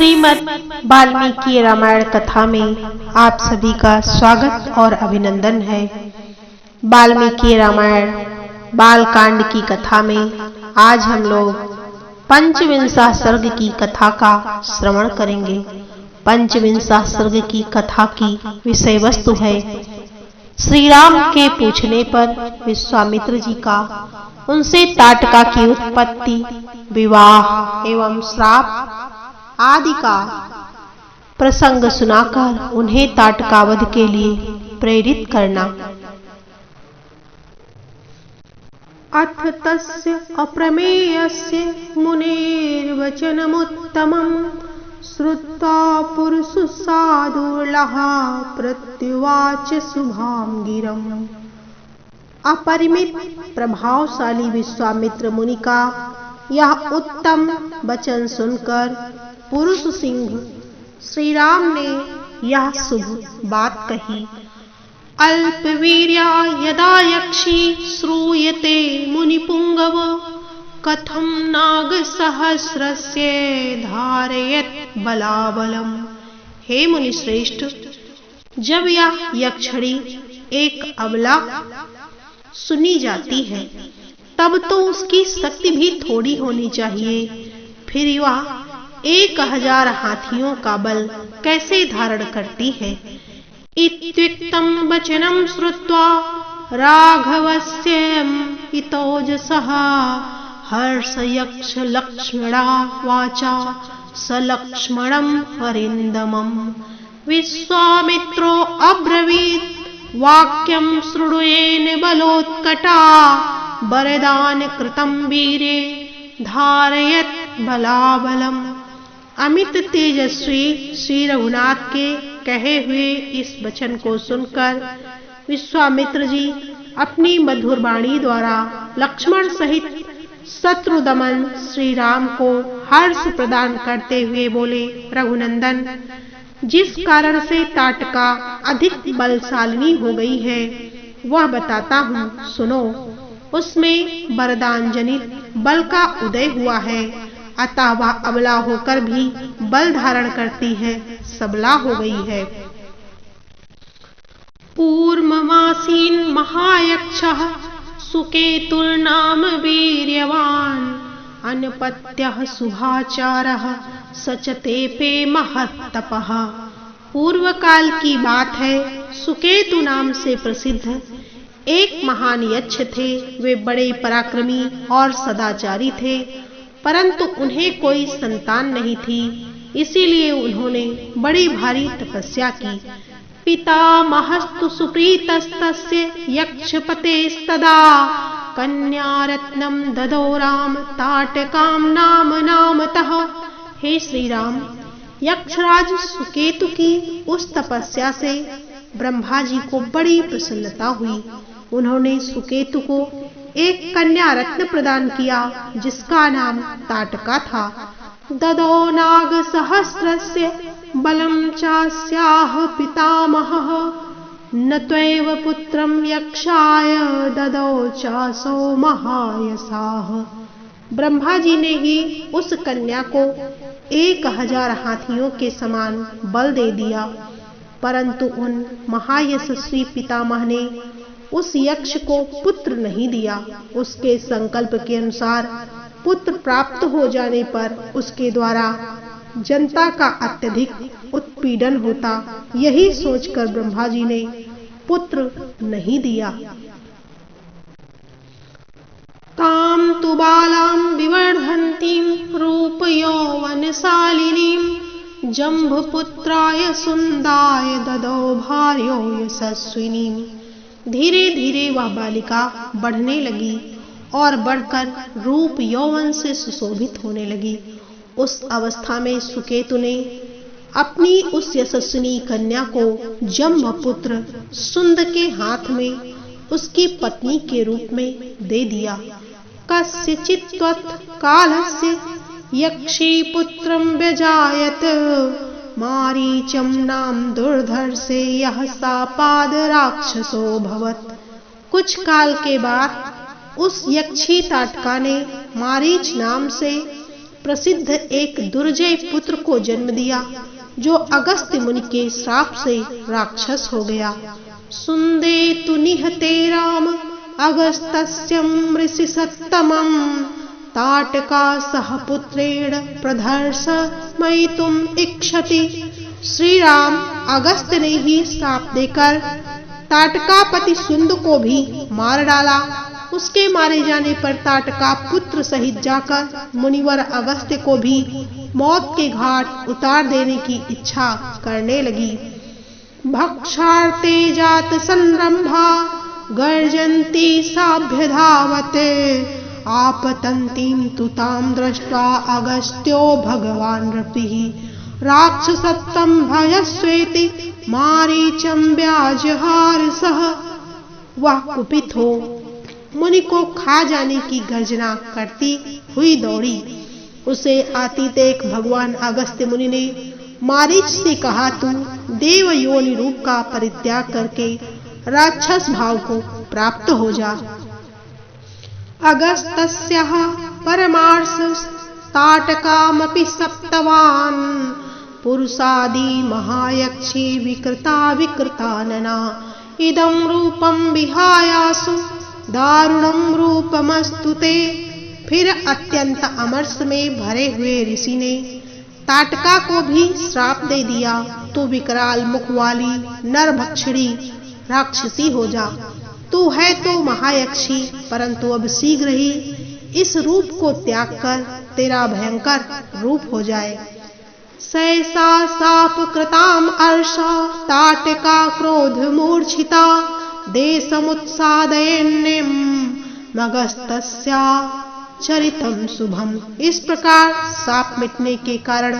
श्रीमद् वाल्मीकि रामायण कथा में आप सभी का स्वागत और अभिनंदन है। वाल्मीकि रामायण बालकांड की कथा में आज हम लोग पंचविंशा सर्ग की कथा का श्रवण करेंगे। पंचविंशा सर्ग की कथा की विषय वस्तु है श्री राम के पूछने पर विश्वामित्र जी का उनसे ताटका की उत्पत्ति, विवाह एवं श्राप आदि का प्रसंग सुनाकर उन्हें ताटकावध के लिए प्रेरित करना। अथ तस्य अप्रमेयस्य मुनेर्वचनमुत्तमं श्रुत्वा पुरुषसाधुर्लः प्रत्युवाच शुभां गिरम्। अपरिमित प्रभावशाली विश्वामित्र मुनि का यह उत्तम वचन सुनकर पुरुष सिंह श्री राम ने यह शुभ बात कही। अल्पवीर्या यदा यक्षी श्रूयते मुनिपुंगव कथं नागसहस्रस्य धारयत् बलाबलम्। हे मुनिश्रेष्ठ, जब यह यक्षणी एक अबला सुनी जाती है तब तो उसकी शक्ति भी थोड़ी होनी चाहिए, फिर वह 1000 हाथियों का बल कैसे धारण करती है। इत्युक्तं वचनं श्रुत्वा राघवस्य इतोजसः हर्षयक्ष लक्ष्मणा वाचा सलक्ष्मणं अरिन्दमम्। विश्वामित्रो अब्रवीत् वाक्यं शृणुयेन बलोत्कटा वरदान कृतं वीरे धारयत् बलाबलम्। अमित तेजस्वी श्री रघुनाथ के कहे हुए इस वचन को सुनकर विश्वामित्र जी अपनी मधुर वाणी द्वारा लक्ष्मण सहित शत्रुदमन श्री राम को हर्ष प्रदान करते हुए बोले, रघुनंदन, जिस कारण से ताटका अधिक बलशालिनी हो गई है वह बताता हूँ, सुनो। उसमें वरदान जनित बल का उदय हुआ है, अतः वह अबला होकर भी बल धारण करती है, सबला हो गई है। पूर्वमासीन महायक्षः सुकेतुर्नाम वीर्यवान् अनपत्यः शुभाचारः सचतेपे महत्तपः। पूर्व काल की बात है, सुकेतु नाम से प्रसिद्ध एक महान यक्ष थे। वे बड़े पराक्रमी और सदाचारी थे, परंतु उन्हें कोई संतान नहीं थी, इसीलिए उन्होंने बड़ी भारी तपस्या की। पितामहस्तु सुप्रीतस्तस्य यक्षपतेस्तदा कन्यारत्नं ददौ राम ताटकां नामतः। हे श्री राम, यक्षराज सुकेतु की उस तपस्या से ब्रह्मा जी को बड़ी प्रसन्नता हुई। उन्होंने सुकेतु को एक कन्या रत्न प्रदान किया जिसका नाम ताटका था। ददौ नाग सहस्रस्य बलं चास्याह पितामहः न त्वैव पुत्रं यक्षाय ददौ चासौ महायसाः। ब्रह्मा जी ने ही उस कन्या को 1000 हाथियों के समान बल दे दिया, परंतु उन महायशस्वी पितामह ने उस यक्ष को पुत्र नहीं दिया। उसके संकल्प के अनुसार पुत्र प्राप्त हो जाने पर उसके द्वारा जनता का अत्यधिक उत्पीड़न होता, यही सोचकर ब्रह्मा जी ने पुत्र नहीं दिया। ताम तु बालां विवर्धन्तीं रूपयौवनशालिनीं जम्भपुत्राय सुन्दाय ददौ भार्यो यशस्विनीं। धीरे धीरे वह बालिका बढ़ने लगी और बढ़कर रूप यौवन से सुशोभित होने लगी। उस अवस्था में सुकेतु ने अपनी उस यशस्विनी कन्या को जम्भपुत्र सुंद के हाथ में उसकी पत्नी के रूप में दे दिया। कस्यचित् त्वत्कालस्य यक्षी पुत्रं व्यजायत मारीचं नाम दुर्धर्षे यः सापाद राक्षसो भवत्। कुछ काल के बाद उस यक्षी ताटका ने मारीच नाम से प्रसिद्ध एक दुर्जय पुत्र को जन्म दिया, जो अगस्त्य मुनि के श्राप से राक्षस हो गया। सुन्दे तु निहते राम अगस्त्यस्यं ऋषि सत्तमं, ताटका सह पुत्रेण प्रधर्ष मयितुम इच्छति। श्री राम अगस्त्य ने ही श्राप देकर ताटकापति सुंद को भी मार डाला। उसके मारे जाने पर ताटका पुत्र सहित जाकर मुनिवर अगस्त्य को भी मौत के घाट उतार देने की इच्छा करने लगी। भक्षार्ते जात संरंभा गर्जन्ति साभ्यधावते, आपतन्तीं तु तां दृष्ट्वा अगस्त्यो भगवान् रपिः, राक्षसत्वं भयस्वेति मारीचं व्याजहार सह। वह कुपित हो मुनि को खा जाने की गर्जना करती हुई दौड़ी। उसे आती देख भगवान अगस्त्य मुनि ने मारीच से कहा, तू देव योनि रूप का परित्याग करके राक्षस भाव को प्राप्त हो जा। अगस्त्यस्यः परमार्श ताटकामपि सप्तवान्, पुरुषादि महायक्षी विकृता विकृतानना, इदं रूपं विहायासु दारुणं रूपमस्तु ते। फिर अत्यंत अमरस में भरे हुए ऋषि ने ताटका को भी श्राप दे दिया, तू विकराल मुख वाली नरभक्षिणी राक्षसी हो जा। तू है तो महायक्षी, परंतु अब शीघ्र ही इस रूप को त्याग कर तेरा भयंकर रूप हो जाए। सहसा साप कृताम अर्षा ताटका क्रोध मूर्छिता, देशमुत्सादयन्नेम मगस्तस्या चरितम शुभम। इस प्रकार साप मिटने के कारण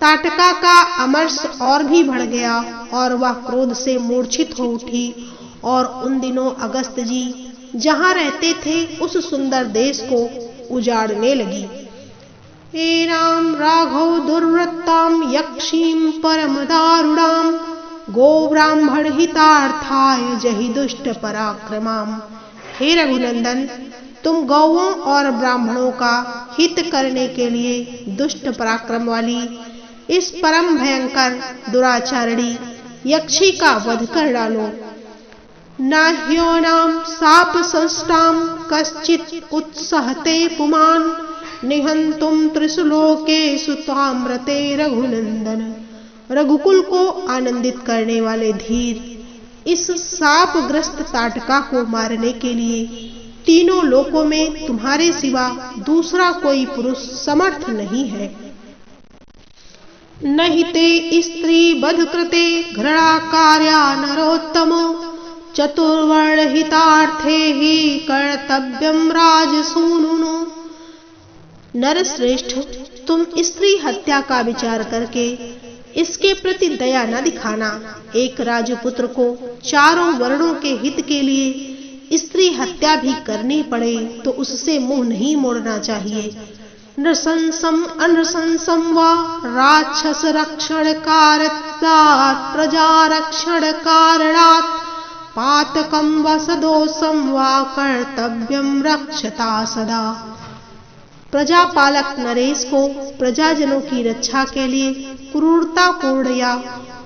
ताटका का अमर्ष और भी बढ़ गया और वह क्रोध से मूर्छित हो उठी और उन दिनों अगस्त्य जी जहाँ रहते थे उस सुंदर देश को उजाड़ने लगी। एनाम राघव दुर्वृत्ताम यक्षीं परम दारुणाम, गो ब्राह्मण हितार्थाय जहि दुष्ट पराक्रमाम। हे रघुनंदन, तुम गौओं और ब्राह्मणों का हित करने के लिए दुष्ट पराक्रम वाली इस परम भयंकर दुराचारणी यक्षी का वध कर डालो। नाह्योनाम साप संस्टाम कश्चित् उत्सहते पुमान्, निहंतुम त्रिशुलोकेषु ताम्रते रघुनंदन। रघुकुल को आनंदित करने वाले धीर, इस सापग्रस्त ताटका को मारने के लिए तीनों लोकों में तुम्हारे सिवा दूसरा कोई पुरुष समर्थ नहीं है। नहि ते स्त्री वध कृते घृणा कार्या नरोत्तमो, चतुर्वर्ण हितार्थे ही कर्तव्यम राजसूनुनो। नरश्रेष्ठ, तुम स्त्री हत्या का विचार करके इसके प्रति दया न दिखाना। एक राजपुत्र को चारों वर्णों के हित के लिए स्त्री हत्या भी करनी पड़े तो उससे मुंह नहीं मोड़ना चाहिए। नृशंसम अनृशंसम वा राक्षस रक्षण कारणात्, प्रजा रक्षण कारणात्, पातकं व सदोषं वा कर्तव्यं रक्षता सदा। प्रजापालक नरेश को प्रजाजनों की रक्षा के लिए क्रूरतापूर्ण या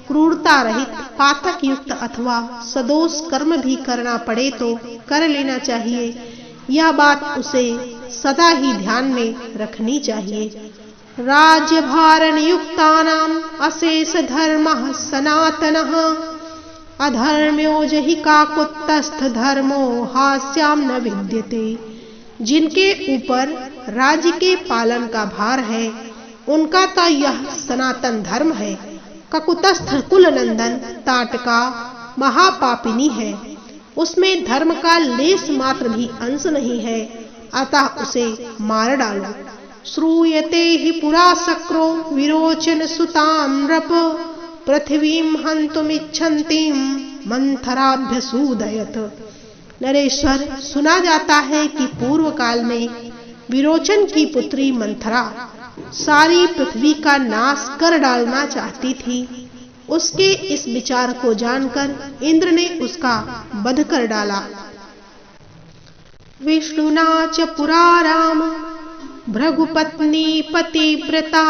क्रूरता रहित, पातक युक्त अथवा सदोष कर्म भी करना पड़े तो कर लेना चाहिए। यह बात उसे सदा ही ध्यान में रखनी चाहिए। राज्य भारण युक्तानाम अशेष धर्मः सनातनः, अधर्म्यो जहि काकुत्स्थ धर्मो हास्याम न विद्यते। जिनके ऊपर राज्य के पालन का भार है उनका तो यह सनातन धर्म है। ककुतस्थ कुलनंदन ताटका महापापिनी है, उसमें धर्म का लेस मात्र भी अंश नहीं है, अतः उसे मार डालो। श्रूयते हि पुरा शक्रो विरोचन सुतां नृप, पृथ्वीं हन्तुमिच्छन्तीं मंथराभ्यसूदयत। नरेश्वर, सुना जाता है कि पूर्व काल में विरोचन की पुत्री मंथरा सारी पृथ्वी का नाश कर डालना चाहती थी। उसके इस विचार को जानकर इंद्र ने उसका वध कर डाला। विष्णुना च पुरा राम भृगुपत्नी पतिव्रता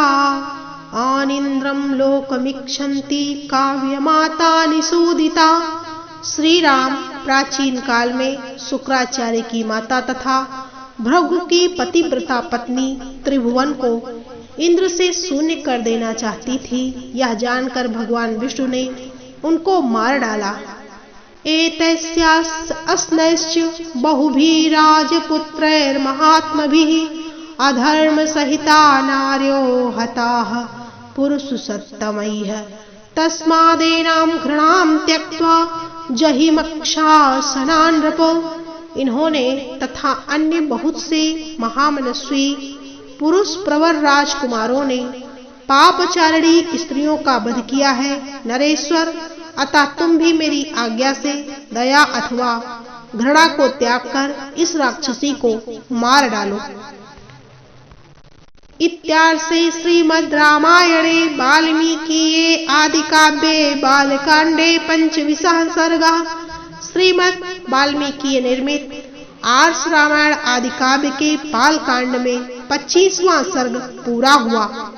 आनिन्द्रम लोकमिक्षन्ति काव्यमाता निसूदिता। श्री राम प्राचीन काल में शुक्राचार्य की माता तथा भृगु की पतिव्रता पत्नी त्रिभुवन को इंद्र से शून्य कर देना चाहती थी। यह जानकर भगवान विष्णु ने उनको मार डाला। एतस्यास्नैश्च बहुभिः राजपुत्रैर्महात्मभिः अधर्म सहिता नार्यो हताः पुरुषसत्तमैः तस्मादेनां घृणां त्यक्त्वा जहिमक्षासनान् नृप। इन्होंने तथा अन्य बहुत से महामनस्वी पुरुष प्रवर राजकुमारों ने पापचारिणी स्त्रियों का वध किया है। नरेश्वर, अतः तुम भी मेरी आज्ञा से दया अथवा घृणा को त्याग कर इस राक्षसी को मार डालो। इत्यार्षे श्रीमद् रामायणे वाल्मीकिये आदिकाव्ये बालकांडे पंचविंशः सर्गः। श्रीमद् वाल्मीकि निर्मित आर्ष रामायण आदि काव्य के बाल कांड में 25वां सर्ग पूरा हुआ।